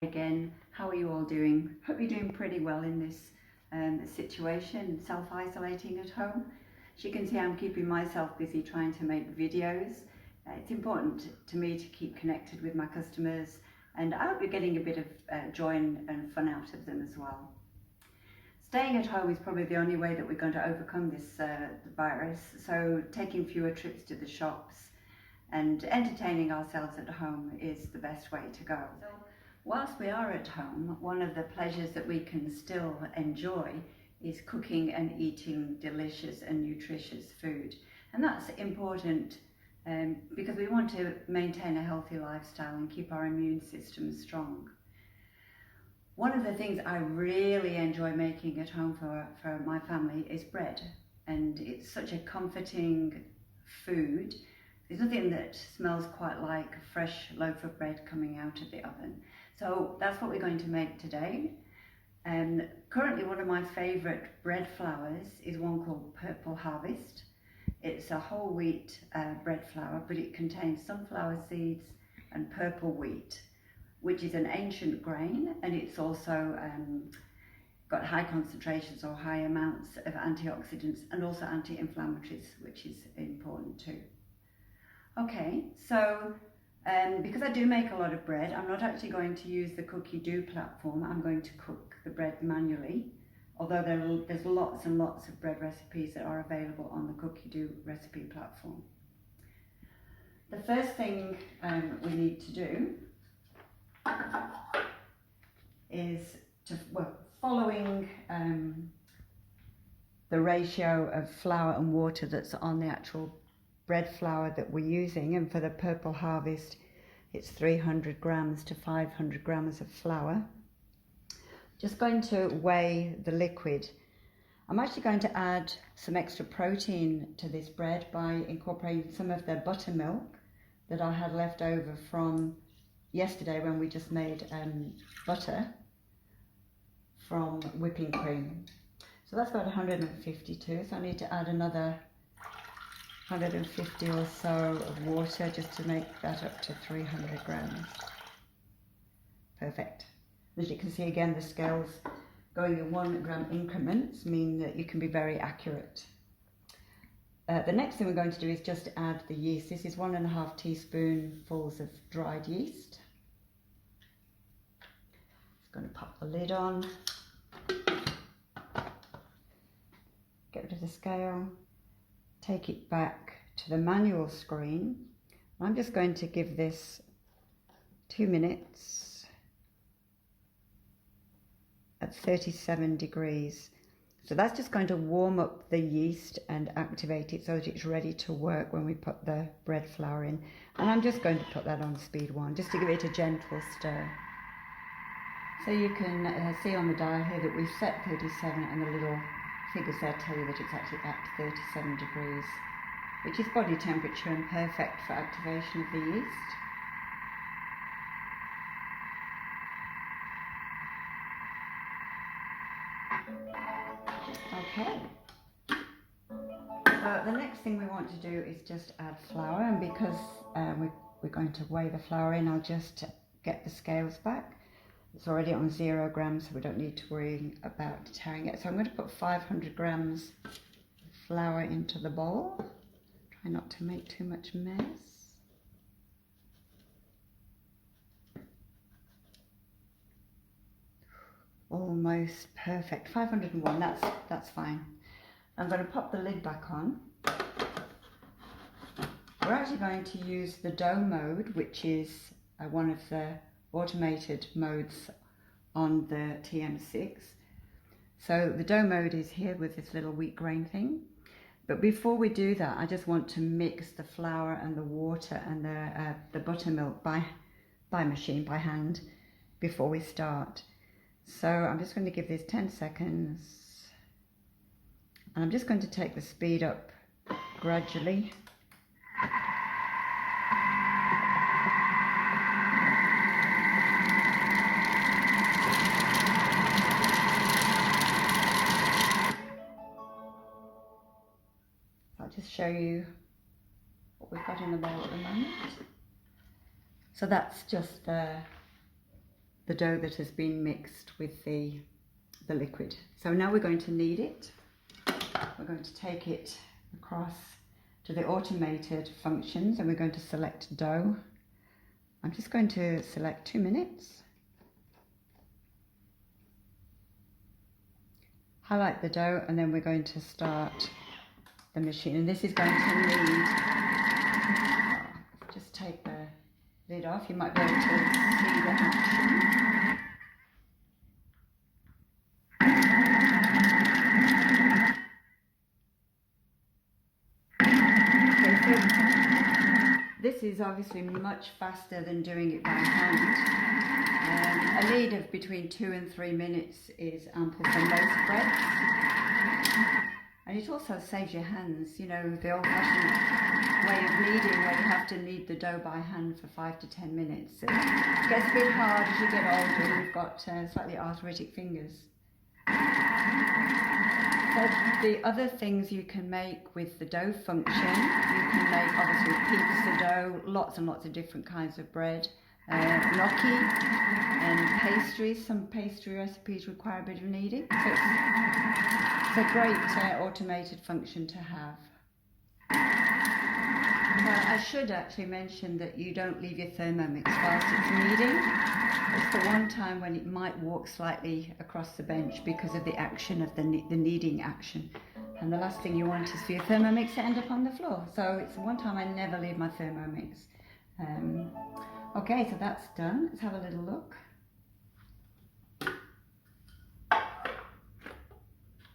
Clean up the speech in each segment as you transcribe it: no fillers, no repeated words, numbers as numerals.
Again, how are you all doing? Hope you're doing pretty well in this situation, self-isolating at home. As you can see, I'm keeping myself busy trying to make videos. It's important to me to keep connected with my customers, and I hope you're getting a bit of joy and fun out of them as well. Staying at home is probably the only way that we're going to overcome this virus, so taking fewer trips to the shops and entertaining ourselves at home is the best way to go. So, whilst we are at home, one of the pleasures that we can still enjoy is cooking and eating delicious and nutritious food. And that's important because we want to maintain a healthy lifestyle and keep our immune system strong. One of the things I really enjoy making at home for my family is bread. And it's such a comforting food. There's nothing that smells quite like a fresh loaf of bread coming out of the oven. So that's what we're going to make today. Currently one of my favourite bread flours is one called Purple Harvest. It's a whole wheat bread flour, but it contains sunflower seeds and purple wheat, which is an ancient grain, and it's also got high concentrations or high amounts of antioxidants and also anti-inflammatories, which is important too. Okay, so because I do make a lot of bread, I'm not actually going to use the cookie dough platform. I'm going to cook the bread manually, although there's lots and lots of bread recipes that are available on the cookie dough recipe platform. The first thing we need to do is following the ratio of flour and water that's on the actual bread flour that we're using, and for the Purple Harvest it's 300 grams to 500 grams of flour. Just going to weigh the liquid. I'm actually going to add some extra protein to this bread by incorporating some of the buttermilk that I had left over from yesterday when we just made butter from whipping cream. So that's about 152, so I need to add another 150 or so of water just to make that up to 300 grams. Perfect. As you can see, again, the scales going in 1 gram increments mean that you can be very accurate. The next thing we're going to do is just add the yeast. This is 1.5 teaspoonfuls of dried yeast. Just going to pop the lid on. Get rid of the scale. Take it back to the manual screen. I'm just going to give this 2 minutes at 37 degrees. So that's just going to warm up the yeast and activate it so that it's ready to work when we put the bread flour in. And I'm just going to put that on speed 1 just to give it a gentle stir. So you can see on the dial here that we've set 37 and the little figures there tell you that it's actually at 37 degrees, which is body temperature and perfect for activation of the yeast. Okay, so the next thing we want to do is just add flour, and because we're going to weigh the flour in, I'll just get the scales back. It's already on 0 grams, so we don't need to worry about tearing it. So I'm going to put 500 grams of flour into the bowl. Try not to make too much mess. Almost perfect. 501, that's fine. I'm going to pop the lid back on. We're actually going to use the dough mode, which is one of the automated modes on the TM6. So the dough mode is here with this little wheat grain thing. But before we do that, I just want to mix the flour and the water and the buttermilk by hand, before we start. So I'm just going to give this 10 seconds. And I'm just going to take the speed up gradually. I'll just show you what we've got in the bowl at the moment. So that's just the the dough that has been mixed with the liquid. So now we're going to knead it. We're going to take it across to the automated functions and we're going to select dough. I'm just going to select 2 minutes. Highlight the dough and then we're going to start the machine. And this is going to need, just take the lid off, you might be able to see the action. This is obviously much faster than doing it by hand. A lead of between 2 and 3 minutes is ample for most breads. And it also saves your hands, you know, the old-fashioned way of kneading where you have to knead the dough by hand for 5 to 10 minutes. It gets a bit hard as you get older and you've got slightly arthritic fingers. But the other things you can make with the dough function, you can make obviously pizza dough, lots and lots of different kinds of bread, gnocchi and pastries. Some pastry recipes require a bit of kneading. So it's a great automated function to have. I should actually mention that you don't leave your Thermomix whilst it's kneading. It's the one time when it might walk slightly across the bench because of the action of the kneading action. And the last thing you want is for your Thermomix to end up on the floor. So it's the one time I never leave my Thermomix. Okay, so that's done. Let's have a little look.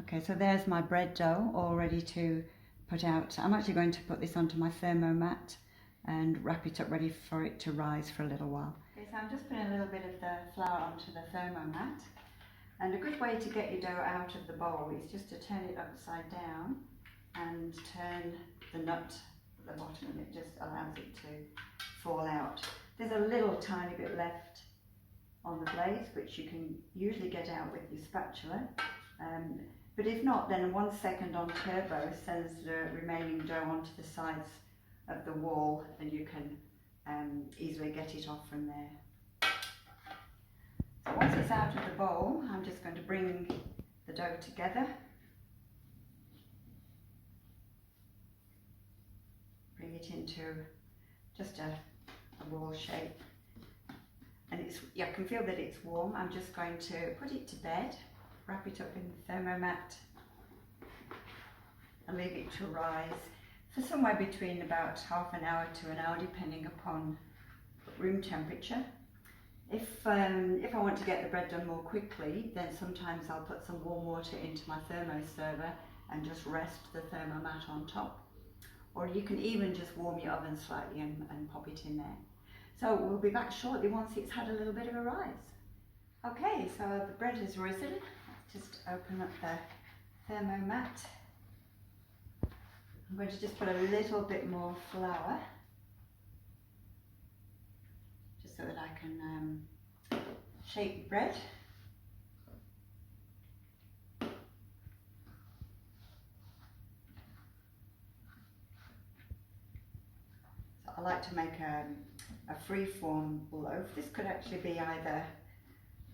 Okay, so there's my bread dough all ready to put out. I'm actually going to put this onto my thermomat and wrap it up ready for it to rise for a little while. Okay, so I'm just putting a little bit of the flour onto the thermomat. And a good way to get your dough out of the bowl is just to turn it upside down and turn the nut at the bottom and it just allows it to fall out. There's a little tiny bit left on the blades which you can usually get out with your spatula. But if not, then 1 second on turbo sends the remaining dough onto the sides of the wall and you can easily get it off from there. So once it's out of the bowl, I'm just going to bring the dough together. Bring it into just a roll shape. And you can feel that it's warm. I'm just going to put it to bed. Wrap it up in the thermomat and leave it to rise for somewhere between about half an hour to an hour depending upon room temperature. If I want to get the bread done more quickly, then sometimes I'll put some warm water into my thermo server and just rest the thermomat on top. Or you can even just warm your oven slightly and pop it in there. So we'll be back shortly once it's had a little bit of a rise. Okay, so the bread has risen. Just open up the thermomat. I'm going to just put a little bit more flour, just so that I can shape the bread. So I like to make a free-form loaf. This could actually be either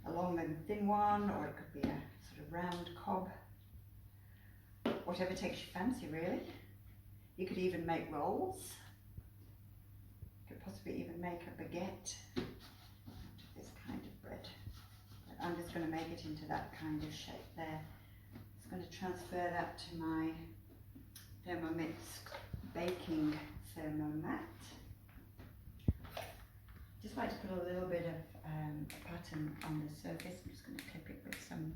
a long and thin one, or it could be a sort of round cob, whatever takes your fancy really. You could even make rolls. You could possibly even make a baguette out of this kind of bread. But I'm just going to make it into that kind of shape there. I'm just going to transfer that to my Thermomix baking thermomat. Just like to put a little bit of a pattern on the surface. I'm just going to clip it with some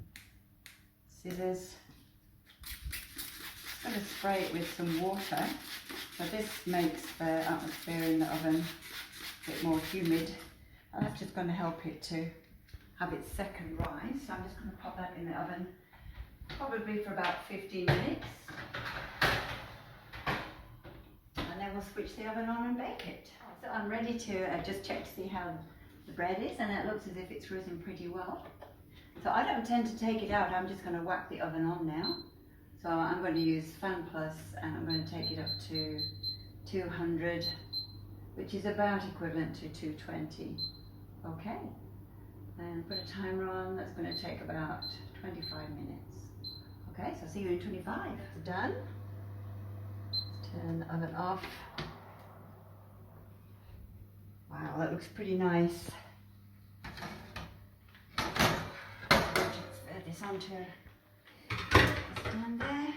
scissors. I'm going to spray it with some water. So this makes the atmosphere in the oven a bit more humid. And that's just going to help it to have its second rise. So I'm just going to pop that in the oven, probably for about 15 minutes. And then we'll switch the oven on and bake it. So I'm ready to just check to see how the bread is, and it looks as if it's risen pretty well. So I don't tend to take it out, I'm just going to whack the oven on now. So I'm going to use Fan Plus and I'm going to take it up to 200, which is about equivalent to 220. Okay, and put a timer on. That's going to take about 25 minutes. Okay, so see you in 25. It's done. Turn the oven off. Wow, that looks pretty nice. Let's this onto the stand there.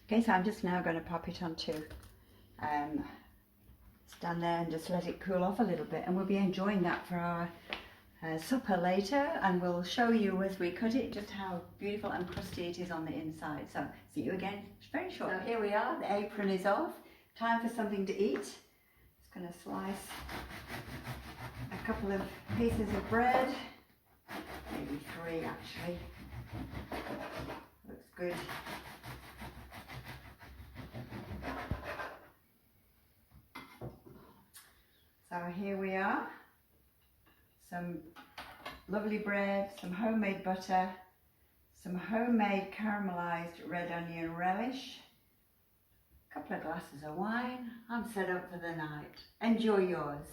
Okay, so I'm just now going to pop it onto stand there and just let it cool off a little bit, and we'll be enjoying that for our supper later, and we'll show you as we cut it just how beautiful and crusty it is on the inside. So see you again very shortly. So here we are, the apron is off, time for something to eat. Just going to slice a couple of pieces of bread, maybe 3 actually, looks good. So here we are, some lovely bread, some homemade butter, some homemade caramelized red onion relish, a couple of glasses of wine. I'm set up for the night. Enjoy yours.